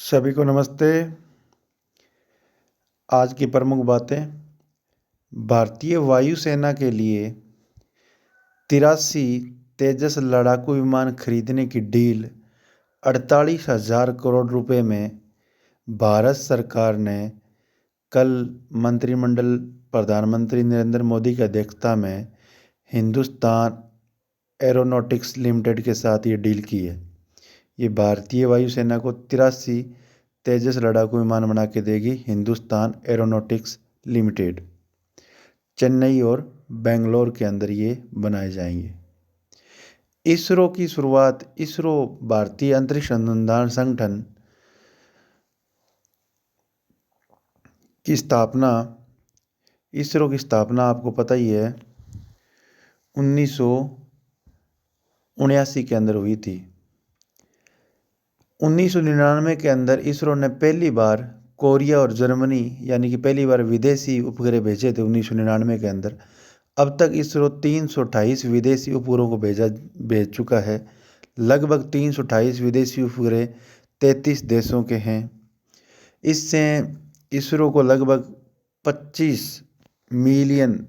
सभी को नमस्ते। आज की प्रमुख बातें। भारतीय वायुसेना के लिए 83 तेजस लड़ाकू विमान खरीदने की डील 48,000 करोड़ रुपए में भारत सरकार ने कल मंत्रिमंडल प्रधानमंत्री नरेंद्र मोदी की अध्यक्षता में हिंदुस्तान एरोनॉटिक्स लिमिटेड के साथ ये डील की है। ये भारतीय वायुसेना को 83 तेजस लड़ाकू विमान बना के देगी हिंदुस्तान एरोनॉटिक्स लिमिटेड। चेन्नई और बेंगलोर के अंदर ये बनाए जाएंगे। इसरो की शुरुआत। इसरो भारतीय अंतरिक्ष अनुसंधान संगठन की स्थापना इसरो की स्थापना आपको पता ही है 1979 के अंदर हुई थी। 1999 के अंदर इसरो ने पहली बार कोरिया और जर्मनी यानी कि पहली बार विदेशी उपग्रह भेजे थे 1999 के अंदर। अब तक इसरो 328 विदेशी उपग्रहों को भेज चुका है। लगभग 328 विदेशी उपग्रह 33 देशों के हैं। इससे इसरो को लगभग 25 मिलियन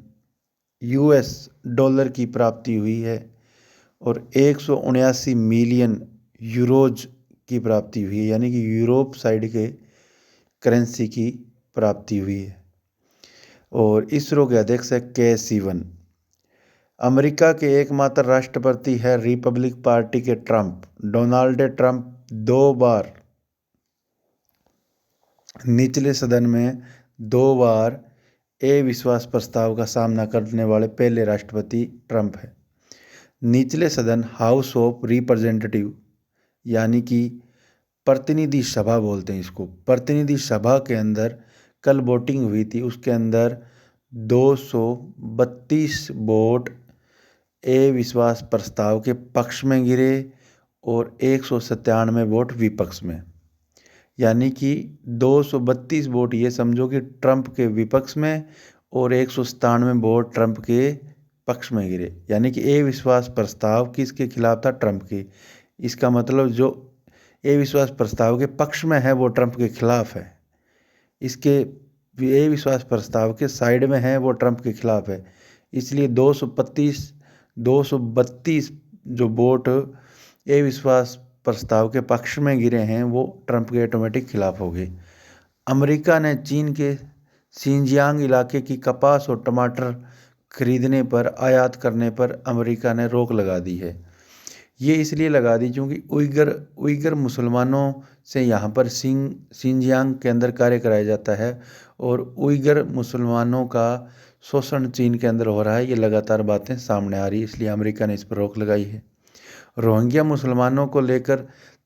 $US की प्राप्ति हुई है और 179 मिलियन यूरोज की प्राप्ति हुई है, यानी कि यूरोप साइड के करेंसी की प्राप्ति हुई है। और इसरो के अध्यक्ष है के सिवन। अमेरिका के एकमात्र राष्ट्रपति है रिपब्लिक पार्टी के ट्रंप। डोनाल्ड ट्रंप 2 बार निचले सदन में 2 बार अविश्वास प्रस्ताव का सामना करने वाले पहले राष्ट्रपति ट्रंप है। निचले सदन हाउस ऑफ रिप्रेजेंटेटिव यानी कि प्रतिनिधि सभा बोलते हैं इसको। प्रतिनिधि सभा के अंदर कल वोटिंग हुई थी, उसके अंदर 232 वोट अविश्वास प्रस्ताव के पक्ष में गिरे और 197 वोट विपक्ष में, यानी कि 232 वोट ये समझो कि ट्रंप के विपक्ष में और 197 वोट ट्रंप के पक्ष में गिरे, यानी कि अविश्वास प्रस्ताव किसके खिलाफ था? ट्रंप के। इसका मतलब जो अविश्वास प्रस्ताव के पक्ष में है वो ट्रंप के खिलाफ है, इसके अविश्वास प्रस्ताव के साइड में है वो ट्रंप के खिलाफ है। इसलिए 232 जो वोट अविश्वास प्रस्ताव के पक्ष में गिरे हैं वो ट्रंप के ऑटोमेटिक खिलाफ हो गए। अमेरिका ने चीन के शिनजियांग इलाके की कपास और टमाटर खरीदने पर, आयात करने पर अमेरिका ने रोक लगा दी है। ये इसलिए लगा दी क्योंकि उइगर मुसलमानों से यहाँ पर शिनजियांग के अंदर कार्य कराया जाता है और उइगर मुसलमानों का शोषण चीन के अंदर हो रहा है। ये लगातार बातें सामने आ रही है, इसलिए अमेरिका ने इस पर रोक लगाई है। रोहिंग्या मुसलमानों को लेकर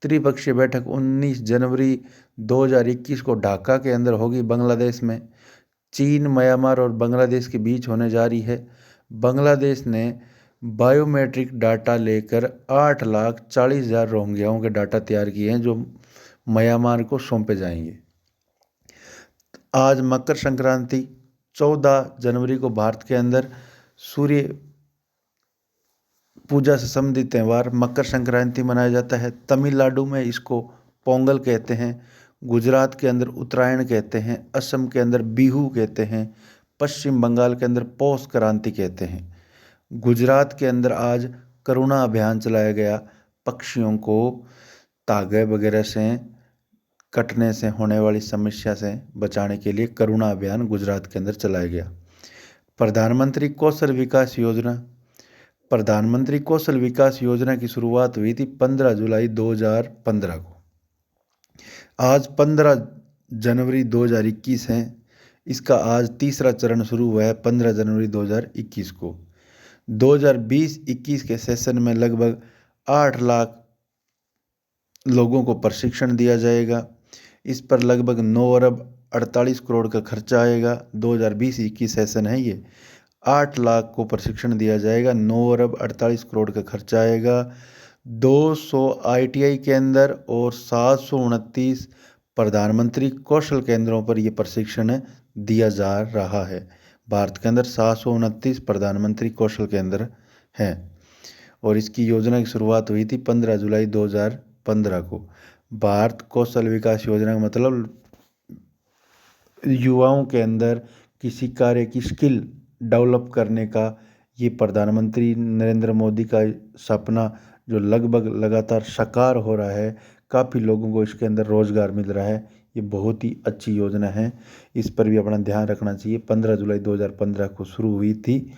त्रिपक्षीय बैठक 19 जनवरी 2021 को ढाका के अंदर होगी बांग्लादेश में। चीन, म्यांमार और बांग्लादेश के बीच होने जा रही है। बांग्लादेश ने बायोमेट्रिक डाटा लेकर 8,40,000 रोहिंग्याओं के डाटा तैयार किए हैं जो म्यांमार को सौंपे जाएंगे। आज मकर संक्रांति 14 जनवरी को भारत के अंदर सूर्य पूजा से संबंधित त्यौहार मकर संक्रांति मनाया जाता है। तमिलनाडु में इसको पोंगल कहते हैं, गुजरात के अंदर उत्तरायण कहते हैं, असम के अंदर बिहू कहते हैं, पश्चिम बंगाल के अंदर पौष क्रांति कहते हैं। गुजरात के अंदर आज करुणा अभियान चलाया गया, पक्षियों को तागे वगैरह से कटने से होने वाली समस्या से बचाने के लिए करुणा अभियान गुजरात के अंदर चलाया गया। प्रधानमंत्री कौशल विकास योजना की शुरुआत हुई थी 15 जुलाई 2015 को। आज 15 जनवरी 2021 है। इसका आज तीसरा चरण शुरू हुआ है 15 जनवरी 2021 को। 2020-21 के सेशन में लगभग 8 लाख लोगों को प्रशिक्षण दिया जाएगा। इस पर लगभग 9 अरब 48 करोड़ का खर्चा आएगा। 2020-21 सेशन है ये। 8 लाख को प्रशिक्षण दिया जाएगा, 9 अरब 48 करोड़ का खर्चा आएगा। 200 ITI के अंदर और 729 प्रधानमंत्री कौशल केंद्रों पर यह प्रशिक्षण दिया जा रहा है। भारत के अंदर 729 प्रधानमंत्री कौशल केंद्र हैं और इसकी योजना की शुरुआत हुई थी 15 जुलाई 2015 को। भारत कौशल विकास योजना का मतलब युवाओं के अंदर किसी कार्य की स्किल डेवलप करने का ये प्रधानमंत्री नरेंद्र मोदी का सपना जो लगभग लगातार साकार हो रहा है। काफ़ी लोगों को इसके अंदर रोजगार मिल रहा है। ये बहुत ही अच्छी योजना है, इस पर भी अपना ध्यान रखना चाहिए। 15 जुलाई 2015 को शुरू हुई थी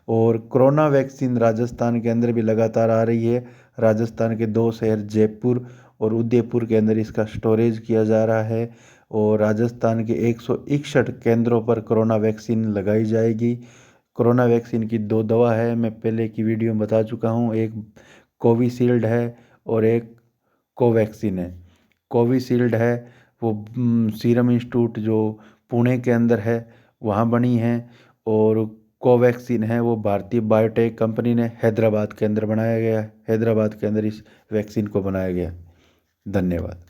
और कोरोना वैक्सीन राजस्थान के अंदर भी लगातार आ रही है। राजस्थान के 2 शहर जयपुर और उदयपुर के अंदर इसका स्टोरेज किया जा रहा है और राजस्थान के 161 केंद्रों पर कोरोना वैक्सीन लगाई जाएगी। कोरोना वैक्सीन की 2 दवा है, मैं पहले की वीडियो में बता चुका हूँ। एक कोविशील्ड है और एक कोवैक्सीन है। कोविशील्ड है वो सीरम इंस्टीट्यूट जो पुणे के अंदर है वहाँ बनी है और कोवैक्सीन है वो भारतीय बायोटेक कंपनी ने हैदराबाद के अंदर बनाया गया है। हैदराबाद के अंदर इस वैक्सीन को बनाया गया। धन्यवाद।